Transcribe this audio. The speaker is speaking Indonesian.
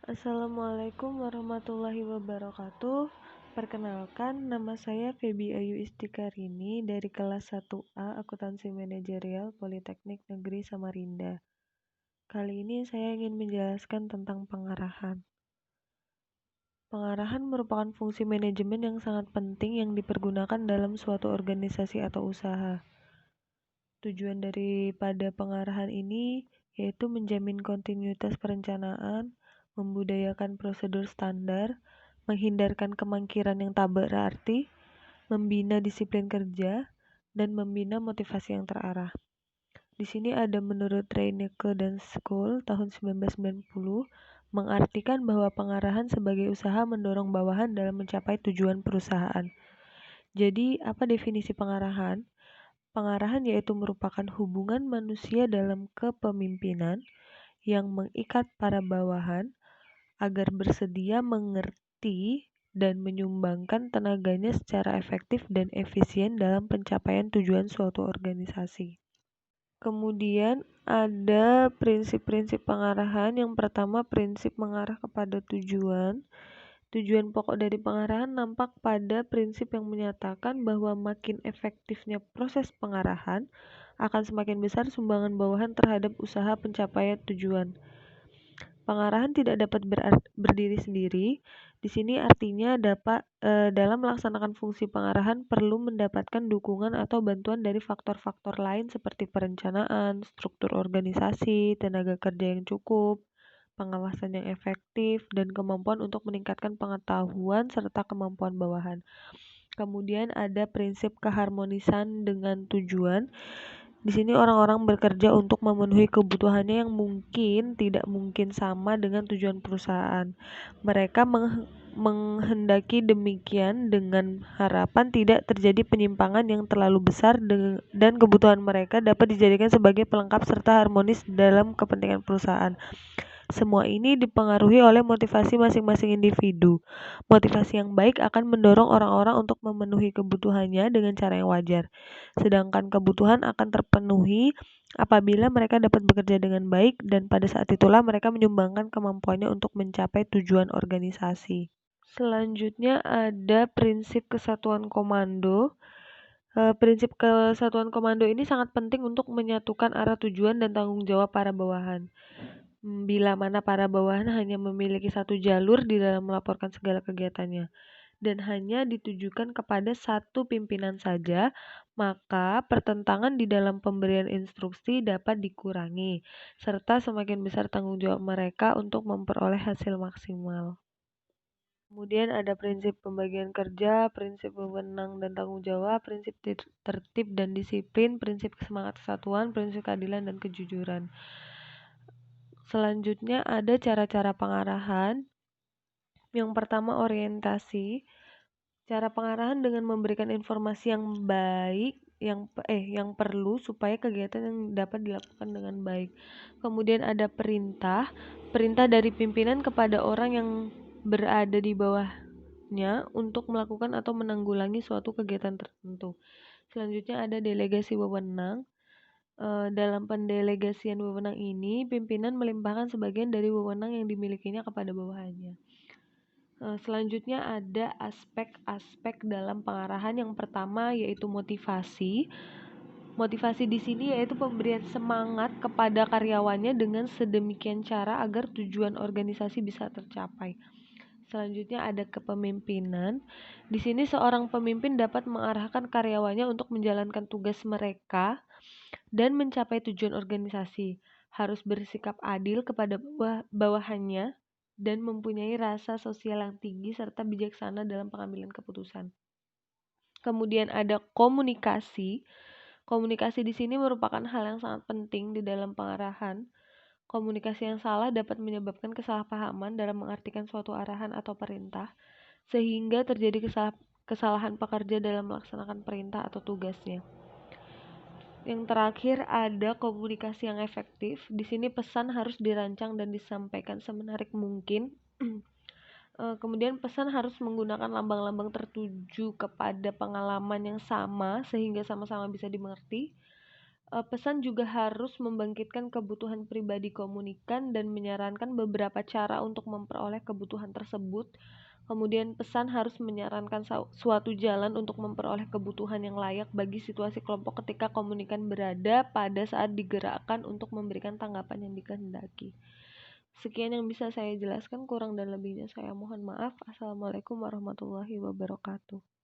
Assalamualaikum warahmatullahi wabarakatuh. Perkenalkan, nama saya Feby Ayu Istikarini dari kelas 1A Akuntansi Manajerial Politeknik Negeri Samarinda. Kali ini saya ingin menjelaskan tentang pengarahan. Pengarahan merupakan fungsi manajemen yang sangat penting yang dipergunakan dalam suatu organisasi atau usaha. Tujuan daripada pengarahan ini yaitu menjamin kontinuitas perencanaan, membudayakan prosedur standar, menghindarkan kemangkiran yang tak berarti, membina disiplin kerja, dan membina motivasi yang terarah. Di sini ada menurut Reineke dan School tahun 1990 mengartikan bahwa pengarahan sebagai usaha mendorong bawahan dalam mencapai tujuan perusahaan. Jadi, apa definisi pengarahan? Pengarahan yaitu merupakan hubungan manusia dalam kepemimpinan yang mengikat para bawahan agar bersedia mengerti dan menyumbangkan tenaganya secara efektif dan efisien dalam pencapaian tujuan suatu organisasi. Kemudian ada prinsip-prinsip pengarahan. Yang pertama, prinsip mengarah kepada tujuan. Tujuan pokok dari pengarahan nampak pada prinsip yang menyatakan bahwa makin efektifnya proses pengarahan, akan semakin besar sumbangan bawahan terhadap usaha pencapaian tujuan. Pengarahan tidak dapat berdiri sendiri. Di sini artinya dalam melaksanakan fungsi pengarahan perlu mendapatkan dukungan atau bantuan dari faktor-faktor lain seperti perencanaan, struktur organisasi, tenaga kerja yang cukup, pengawasan yang efektif, dan kemampuan untuk meningkatkan pengetahuan serta kemampuan bawahan. Kemudian ada prinsip keharmonisan dengan tujuan. Di sini orang-orang bekerja untuk memenuhi kebutuhannya yang tidak mungkin sama dengan tujuan perusahaan. Mereka menghendaki demikian dengan harapan tidak terjadi penyimpangan yang terlalu besar dan kebutuhan mereka dapat dijadikan sebagai pelengkap serta harmonis dalam kepentingan perusahaan. Semua ini dipengaruhi oleh motivasi masing-masing individu. Motivasi yang baik akan mendorong orang-orang untuk memenuhi kebutuhannya dengan cara yang wajar. Sedangkan kebutuhan akan terpenuhi apabila mereka dapat bekerja dengan baik dan pada saat itulah mereka menyumbangkan kemampuannya untuk mencapai tujuan organisasi. Selanjutnya ada prinsip kesatuan komando. Prinsip kesatuan komando ini sangat penting untuk menyatukan arah tujuan dan tanggung jawab para bawahan. Bila mana para bawahan hanya memiliki satu jalur di dalam melaporkan segala kegiatannya dan hanya ditujukan kepada satu pimpinan saja, maka pertentangan di dalam pemberian instruksi dapat dikurangi, serta semakin besar tanggung jawab mereka untuk memperoleh hasil maksimal. Kemudian ada prinsip pembagian kerja, prinsip wewenang dan tanggung jawab, prinsip tertib dan disiplin, prinsip semangat kesatuan, prinsip keadilan dan kejujuran. Selanjutnya ada cara-cara pengarahan. Yang pertama, orientasi. Cara pengarahan dengan memberikan informasi yang baik, yang perlu supaya kegiatan yang dapat dilakukan dengan baik. Kemudian ada perintah. Perintah dari pimpinan kepada orang yang berada di bawahnya untuk melakukan atau menanggulangi suatu kegiatan tertentu. Selanjutnya ada delegasi wewenang. Dalam pendelegasian wewenang ini, pimpinan melimpahkan sebagian dari wewenang yang dimilikinya kepada bawahannya. Selanjutnya ada aspek-aspek dalam pengarahan. Yang pertama yaitu motivasi. Motivasi di sini yaitu pemberian semangat kepada karyawannya dengan sedemikian cara agar tujuan organisasi bisa tercapai. Selanjutnya ada kepemimpinan. Di sini seorang pemimpin dapat mengarahkan karyawannya untuk menjalankan tugas mereka dan mencapai tujuan organisasi. Harus bersikap adil kepada bawahannya dan mempunyai rasa sosial yang tinggi serta bijaksana dalam pengambilan keputusan. Kemudian ada komunikasi. Komunikasi di sini merupakan hal yang sangat penting di dalam pengarahan. Komunikasi yang salah dapat menyebabkan kesalahpahaman dalam mengartikan suatu arahan atau perintah, sehingga terjadi kesalahan pekerja dalam melaksanakan perintah atau tugasnya. Yang terakhir ada komunikasi yang efektif. Di sini pesan harus dirancang dan disampaikan semenarik mungkin. Kemudian pesan harus menggunakan lambang-lambang tertuju kepada pengalaman yang sama sehingga sama-sama bisa dimengerti. Pesan juga harus membangkitkan kebutuhan pribadi komunikan dan menyarankan beberapa cara untuk memperoleh kebutuhan tersebut. Kemudian pesan harus menyarankan suatu jalan untuk memperoleh kebutuhan yang layak bagi situasi kelompok ketika komunikan berada pada saat digerakkan untuk memberikan tanggapan yang dikehendaki. Sekian yang bisa saya jelaskan, kurang dan lebihnya saya mohon maaf. Assalamualaikum warahmatullahi wabarakatuh.